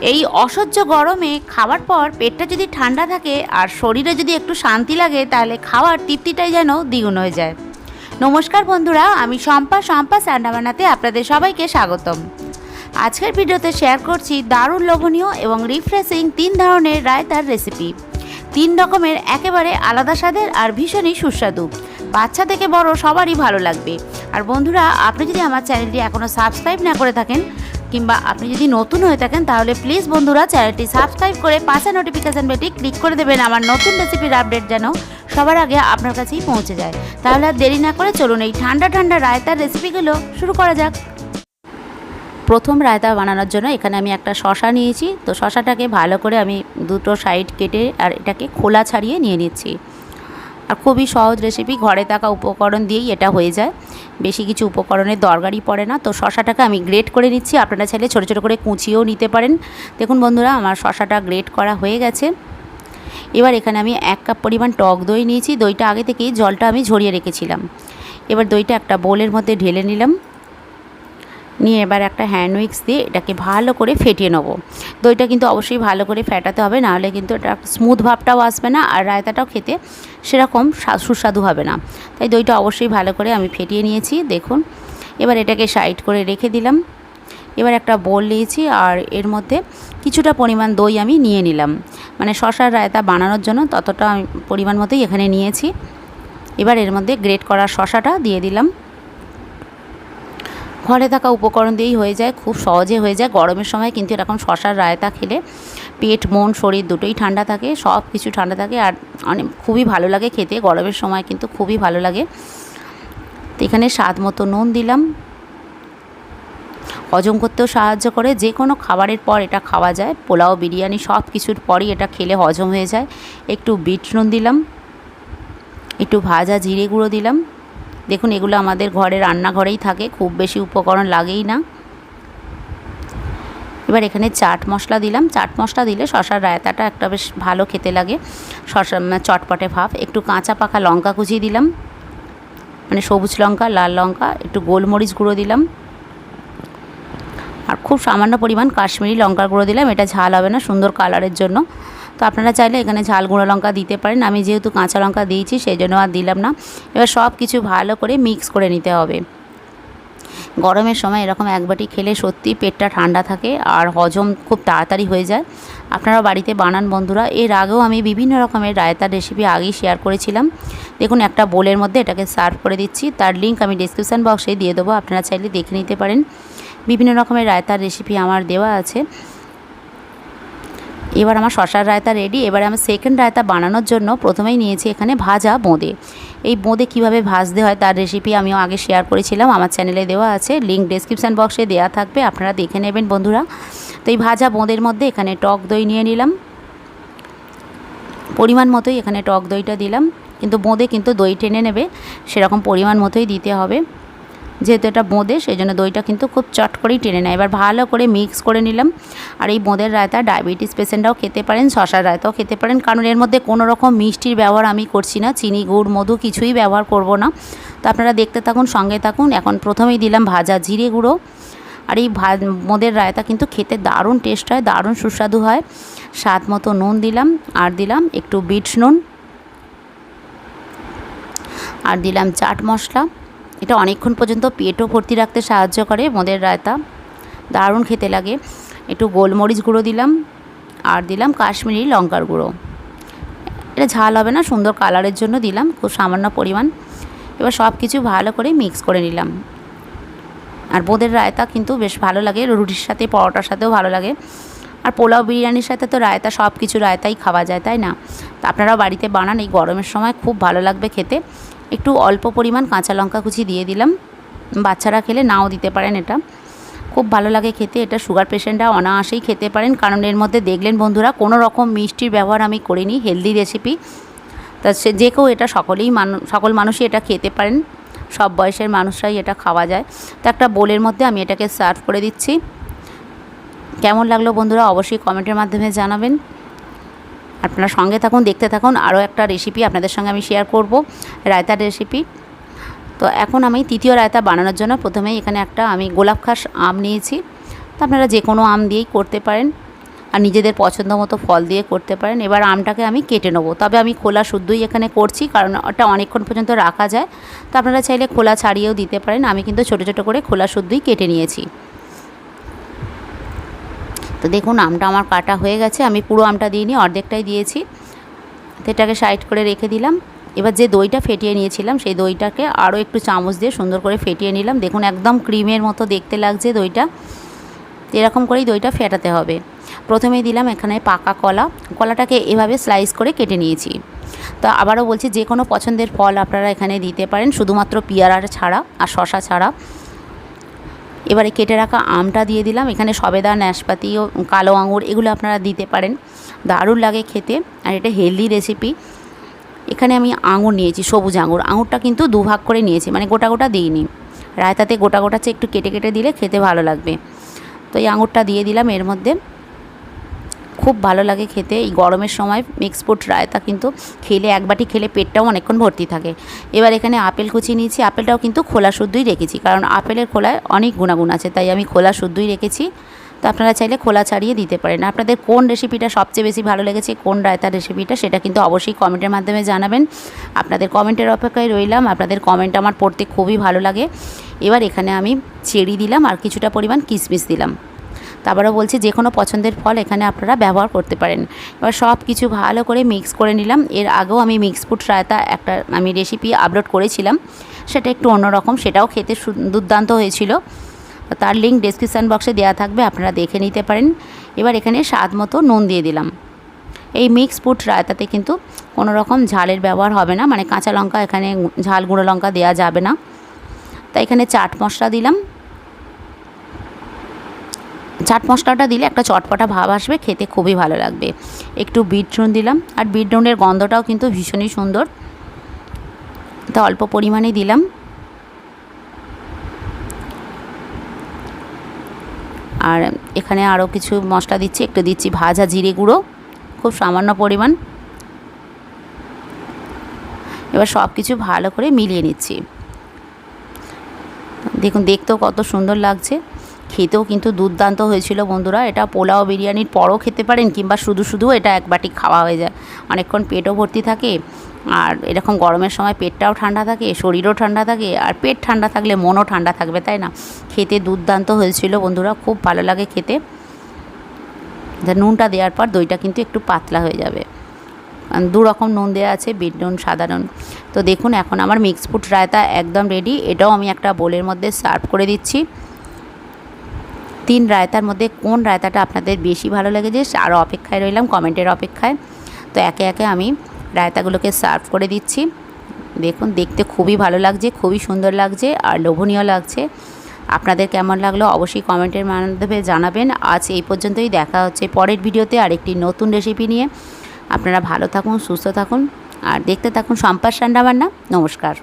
এই অসহ্য গরমে খাওয়ার পর পেটটা যদি ঠান্ডা থাকে আর শরীরে যদি একটু শান্তি লাগে তাহলে খাওয়ার তৃপ্তিটাই যেন দ্বিগুণ হয়ে যায়। নমস্কার বন্ধুরা, আমি শম্পা রান্নাবান্নাতে আপনাদের সবাইকে স্বাগতম। আজকের ভিডিওতে শেয়ার করছি দারুণ লোভনীয় এবং রিফ্রেশিং 3 ধরনের রায়তার রেসিপি। 3 রকমের একেবারে আলাদা স্বাদের আর ভীষণই সুস্বাদু। বাচ্চা থেকে বড় সবারই ভালো লাগবে। আর বন্ধুরা, আপনি যদি আমার চ্যানেলটি এখনও সাবস্ক্রাইব না করে থাকেন কিংবা আপনি যদি নতুন হয়ে থাকেন তাহলে প্লিজ বন্ধুরা চ্যানেলটি সাবস্ক্রাইব করে পাশে নোটিফিকেশান বেলটি ক্লিক করে দেবেন, আমার নতুন রেসিপির আপডেট যেন সবার আগে আপনার কাছেই পৌঁছে যায়। তাহলে আর দেরি না করে চলুন এই ঠান্ডা ঠান্ডা রায়তার রেসিপিগুলো শুরু করা যাক। প্রথম রায়তা বানানোর জন্য এখানে আমি একটা শসা নিয়েছি। তো শসাটাকে ভালো করে আমি দুটো সাইড কেটে আর এটাকে খোলা ছাড়িয়ে নিয়ে নিচ্ছি। আর খুবই সহজ রেসিপি, ঘরে থাকা উপকরণ দিয়েই এটা হয়ে যায়, বেশি কিছু উপকরণের দরকারই পড়ে না। তো শসাটাকে আমি গ্রেট করে নিচ্ছি, আপনারা চাইলে ছোটো ছোটো করে কুচিয়েও নিতে পারেন। দেখুন বন্ধুরা, আমার শসাটা গ্রেট করা হয়ে গেছে। এবার এখানে আমি 1 কাপ পরিমাণ টক দই নিয়েছি। দইটা আগে থেকেই জলটা আমি ঝরিয়ে রেখেছিলাম। এবার দইটা একটা বোলের মধ্যে ঢেলে নিলাম, নিয়ে এবার একটা হ্যান্ড উইক্স দিয়ে এটাকে ভালো করে ফেটিয়ে নেবো। দইটা কিন্তু অবশ্যই ভালো করে ফেটাতে হবে, নাহলে কিন্তু এটা স্মুথ ভাবটাও আসবে না আর রায়তাটাও খেতে সেরকম সুস্বাদু হবে না। তাই দইটা অবশ্যই ভালো করে আমি ফেটিয়ে নিয়েছি। দেখুন, এবার এটাকে সাইড করে রেখে দিলাম। এবার একটা বোল নিয়েছি আর এর মধ্যে কিছুটা পরিমাণ দই আমি নিয়ে নিলাম, মানে শসার রায়তা বানানোর জন্য ততটা আমি পরিমাণ মতোই এখানে নিয়েছি। এবার এর মধ্যে গ্রেট করা শসাটা দিয়ে দিলাম। ঘরে থাকা উপকরণ দিয়েই হয়ে যায়, খুব সহজে হয়ে যায়। গরমের সময় কিন্তু এরকম শসার রায়তা খেলে পেট মন শরীর দুটোই ঠান্ডা থাকে, সব কিছু ঠান্ডা থাকে আর খুবই ভালো লাগে খেতে। গরমের সময় কিন্তু খুবই ভালো লাগে। তো এখানে স্বাদ মতো নুন দিলাম। হজম করতেও সাহায্য করে, যে কোনো খাবারের পর এটা খাওয়া যায়, পোলাও বিরিয়ানি সব কিছুর পরই এটা খেলে হজম হয়ে যায়। একটু বিট নুন দিলাম, একটু ভাজা জিরে গুঁড়ো দিলাম। দেখুন, এগুলো আমাদের ঘরে রান্নাঘরেই থাকে, খুব বেশি উপকরণ লাগেই না। এবার এখানে চাট মশলা দিলাম। চাট মশলা দিলে শসার রায়তাটা একটা বেশ ভালো খেতে লাগে, শসা চটপটে ভাব। একটু কাঁচা পাকা লঙ্কা কুচিয়ে দিলাম, মানে সবুজ লঙ্কা, লাল লঙ্কা, একটু গোলমরিচ গুঁড়ো দিলাম আর খুব সামান্য পরিমাণ কাশ্মীরি লঙ্কার গুঁড়ো দিলাম। এটা ঝাল হবে না, সুন্দর কালারের জন্য। তো আপনারা চাইলে এখানে ঝাল গুঁড়ো লঙ্কা দিতে পারেন, আমি যেহেতু কাঁচা লঙ্কা দিয়েছি সেই জন্য আর দিলাম না। এবার সব কিছু ভালো করে মিক্স করে নিতে হবে। গরমের সময় এরকম এক বাটি খেলে সত্যি পেটটা ঠান্ডা থাকে আর হজম খুব তাড়াতাড়ি হয়ে যায়। আপনারা বাড়িতে বানান বন্ধুরা। এর আগেও আমি বিভিন্ন রকমের রায়তার রেসিপি আগেই শেয়ার করেছিলাম। দেখুন, একটা বোলের মধ্যে এটাকে সার্ভ করে দিচ্ছি, তার লিঙ্ক আমি ডিসক্রিপশান বক্সে দিয়ে দেবো, আপনারা চাইলে দেখে নিতে পারেন। বিভিন্ন রকমের রায়তার রেসিপি আমার দেওয়া আছে। এবার আমার শসার রায়তা রেডি। এবারে আমি সেকেন্ড রায়তা বানানোর জন্য প্রথমেই নিয়েছি এখানে ভাজা বোঁদে। এই বোঁদে কীভাবে ভাজতে হয় তার রেসিপি আমিও আগে শেয়ার করেছিলাম, আমার চ্যানেলে দেওয়া আছে, লিঙ্ক ডেসক্রিপশান বক্সে দেওয়া থাকবে, আপনারা দেখে নেবেন বন্ধুরা। তো এই ভাজা বোঁদের মধ্যে এখানে টক দই নিয়ে নিলাম, পরিমাণ মতোই এখানে টক দইটা দিলাম। কিন্তু বোঁদে কিন্তু দই টেনে নেবে, সেরকম পরিমাণ মতোই দিতে হবে। যেহেতু এটা বোঁদে সেই জন্য দইটা কিন্তু খুব চট করেই টেনে নেয়। এবার ভালো করে মিক্স করে নিলাম। আর এই বোঁদের রায়তা ডায়াবেটিস পেশেন্টরাও খেতে পারেন, শসার রায়তাও খেতে পারেন, কারণ এর মধ্যে কোনো রকম মিষ্টির ব্যবহার আমি করছি না, চিনি গুড় মধু কিছুই ব্যবহার করব না। তো আপনারা দেখতে থাকুন, সঙ্গে থাকুন। এখন প্রথমেই দিলাম ভাজা জিরে গুঁড়ো। আর এই বোঁদের রায়তা কিন্তু খেতে দারুণ টেস্ট হয়, দারুণ সুস্বাদু হয়। স্বাদ মতো নুন দিলাম, আর দিলাম একটু বিট নুন, আর দিলাম চাট মশলা। এটা অনেকক্ষণ পর্যন্ত পেটও ভর্তি রাখতে সাহায্য করে বোঁদের রায়তা, দারুণ খেতে লাগে। একটু গোলমরিচ গুঁড়ো দিলাম, আর দিলাম কাশ্মীরি লঙ্কার গুঁড়ো। এটা ঝাল হবে না, সুন্দর কালারের জন্য দিলাম খুব সামান্য পরিমাণ। এবার সব কিছু ভালো করে মিক্স করে নিলাম। আর বোঁদের রায়তা কিন্তু বেশ ভালো লাগে, রুটির সাথে পরোটার সাথেও ভালো লাগে। আর পোলাও বিরিয়ানির সাথে তো রায়তা, সব কিছু রায়তাই খাওয়া যায়, তাই না? তো আপনারাও বাড়িতে বানান, এই গরমের সময় খুব ভালো লাগবে খেতে। একটু অল্প পরিমাণ কাঁচা লঙ্কা কুচি দিয়ে দিলাম, বাচ্চারা খেলে নাও দিতে পারেন, এটা খুব ভালো লাগে খেতে। এটা সুগার পেশেন্টরা অনায়াসেই খেতে পারেন, কারণ এর মধ্যে দেখলেন বন্ধুরা কোনো রকম মিষ্টির ব্যবহার আমি করিনি, হেলদি রেসিপি। তা যে কেউ এটা সকল মানুষই এটা খেতে পারেন, সব বয়সের মানুষরাই এটা খাওয়া যায়। তো একটা বোলের মধ্যে আমি এটাকে সার্ভ করে দিচ্ছি। কেমন লাগলো বন্ধুরা অবশ্যই কমেন্টের মাধ্যমে জানাবেন। আপনারা সঙ্গে থাকুন, দেখতে থাকুন। আরও একটা রেসিপি আপনাদের সঙ্গে আমি শেয়ার করব, রায়তার রেসিপি। তো এখন আমি তৃতীয় রায়তা বানানোর জন্য প্রথমেই এখানে একটা আমি গোলাপ খাস আম নিয়েছি। তো আপনারা যে কোনো আম দিয়েই করতে পারেন। আর নিজেদের পছন্দ মতো ফল দিয়ে করতে পারেন। এবার আমটাকে আমি কেটে নেবো, তবে আমি খোলা শুদ্ধই এখানে করছি, কারণ ওটা অনেকক্ষণ পর্যন্ত রাখা যায়। তো আপনারা চাইলে খোলা ছাড়িয়েও দিতে পারেন। আমি কিন্তু ছোটো ছোটো করে খোলা শুদ্ধই কেটে নিয়েছি। তো দেখুন আমটা আমার কাটা হয়ে গেছে, আমি পুরো আমটা দিইনি, অর্ধেকটাই দিয়েছি। তো এটাকে সাইড করে রেখে দিলাম। এবার যে দইটা ফেটিয়ে নিয়েছিলাম সেই দইটাকে আরও একটু চামচ দিয়ে সুন্দর করে ফেটিয়ে নিলাম। দেখুন একদম ক্রিমের মতো দেখতে লাগছে দইটা। এরকম করেই দইটা ফেটাতে হবে। প্রথমেই দিলাম এখানে পাকা কলা, কলাটাকে এভাবে স্লাইস করে কেটে নিয়েছি। তো আবারও বলছি, যে কোনো পছন্দের ফল আপনারা এখানে দিতে পারেন, শুধুমাত্র পেয়ারা ছাড়া আর শশা ছাড়া। এবারে কেটে রাখা আমটা দিয়ে দিলাম। এখানে সবেদা, নাশপাতি ও কালো আঙুর এগুলো আপনারা দিতে পারেন, দারুণ লাগে খেতে, আর এটা হেলদি রেসিপি। এখানে আমি আঙুর নিয়েছি, সবুজ আঙুর। আঙুরটা কিন্তু দুভাগ করে নিয়েছি, মানে গোটা গোটা দিইনি। রায়তাতে গোটা গোটা চেয়ে একটু কেটে কেটে দিলে খেতে ভালো লাগবে। তো এই আঙুরটা দিয়ে দিলাম এর মধ্যে। খুব ভালো লাগে খেতে। এই গরমের সময় মিক্স ফ্রুট রায়তা কিন্তু খেলে, এক বাটি খেলে পেটটাও অনেকক্ষণ ভর্তি থাকে। এবার এখানে আপেল কুচি নিয়েছি। আপেলটাও কিন্তু খোলা শুদ্ধই রেখেছি, কারণ আপেলের খোলায় অনেক গুণাগুণ আছে, তাই আমি খোলা শুদ্ধই রেখেছি। তো আপনারা চাইলে খোলা ছাড়িয়ে দিতে পারেন। আপনাদের কোন রেসিপিটা সবচেয়ে বেশি ভালো লেগেছে, কোন রায়তার রেসিপিটা, সেটা কিন্তু অবশ্যই কমেন্টের মাধ্যমে জানাবেন। আপনাদের কমেন্টের অপেক্ষায় রইলাম। আপনাদের কমেন্ট আমার পড়তে খুবই ভালো লাগে। এবার এখানে আমি চেরি দিলাম আর কিছুটা পরিমাণ কিশমিশ দিলাম। তারপরে বলছি, যে কোনো পছন্দের ফল এখানে আপনারা ব্যবহার করতে পারেন। এবার সব কিছু ভালো করে মিক্স করে নিলাম। এর আগেও আমি মিক্স ফ্রুট রায়তা একটা আমি রেসিপি আপলোড করেছিলাম, সেটা একটু অন্যরকম, সেটাও খেতে দুর্দান্ত হয়েছিল। তার লিঙ্ক ডেসক্রিপশান বক্সে দেওয়া থাকবে, আপনারা দেখে নিতে পারেন। এবার এখানে স্বাদ মতো নুন দিয়ে দিলাম। এই মিক্স ফ্রুট রায়তাতে কিন্তু কোনো রকম ঝালের ব্যবহার হবে না, মানে কাঁচা লঙ্কা, এখানে ঝাল গুঁড়ো লঙ্কা দেওয়া যাবে না। তাই এখানে চাট মশলা দিলাম। চাট মশলাটা দিলে একটা চটপটা ভাব আসবে, খেতে খুবই ভালো লাগবে। একটু বিট নুন দিলাম, আর বিট নুনের গন্ধটাও কিন্তু ভীষণই সুন্দর, তা অল্প পরিমাণে দিলাম। আর এখানে আরও কিছু মশলা দিচ্ছি, একটু দিচ্ছি ভাজা জিরে গুঁড়ো, খুব সামান্য পরিমাণ। এবার সব কিছু ভালো করে মিলিয়ে নিচ্ছি। দেখুন দেখতেও কত সুন্দর লাগছে, খেতেও কিন্তু দুর্দান্ত হয়েছিল বন্ধুরা। এটা পোলাও বিরিয়ানির পরও খেতে পারেন, কিংবা শুধু শুধু এটা এক বাটি খাওয়া হয়ে যায়, অনেকক্ষণ পেটও ভর্তি থাকে। আর এরকম গরমের সময় পেটটাও ঠান্ডা থাকে, শরীরও ঠান্ডা থাকে, আর পেট ঠান্ডা থাকলে মনও ঠান্ডা থাকবে, তাই না? খেতে দুর্দান্ত হয়েছিল বন্ধুরা, খুব ভালো লাগে খেতে। নুনটা দেওয়ার পর দইটা কিন্তু একটু পাতলা হয়ে যাবে। দু রকম নুন দেওয়া আছে, বিট নুন, সাদা নুন। তো দেখুন এখন আমার মিক্স ফ্রুট রায়তা একদম রেডি। এটাও আমি একটা বোলের মধ্যে সার্ভ করে দিচ্ছি। 3 রায়তার মধ্যে কোন রায়তাটা আপনাদের বেশি ভালো লেগেছে আরও অপেক্ষায় রইলাম, কমেন্টের অপেক্ষায়। তো একে একে আমি রায়তাগুলোকে সার্ভ করে দিচ্ছি। দেখুন দেখতে খুবই ভালো লাগছে, খুবই সুন্দর লাগছে, আর লোভনীয় লাগছে। আপনাদের কেমন লাগলো অবশ্যই কমেন্টের মাধ্যমে জানাবেন। আজ এই পর্যন্তই, দেখা হচ্ছে পরের ভিডিওতে আরেকটি নতুন রেসিপি নিয়ে। আপনারা ভালো থাকুন, সুস্থ থাকুন, আর দেখতে থাকুন শম্পার রান্নাবান্না। নমস্কার।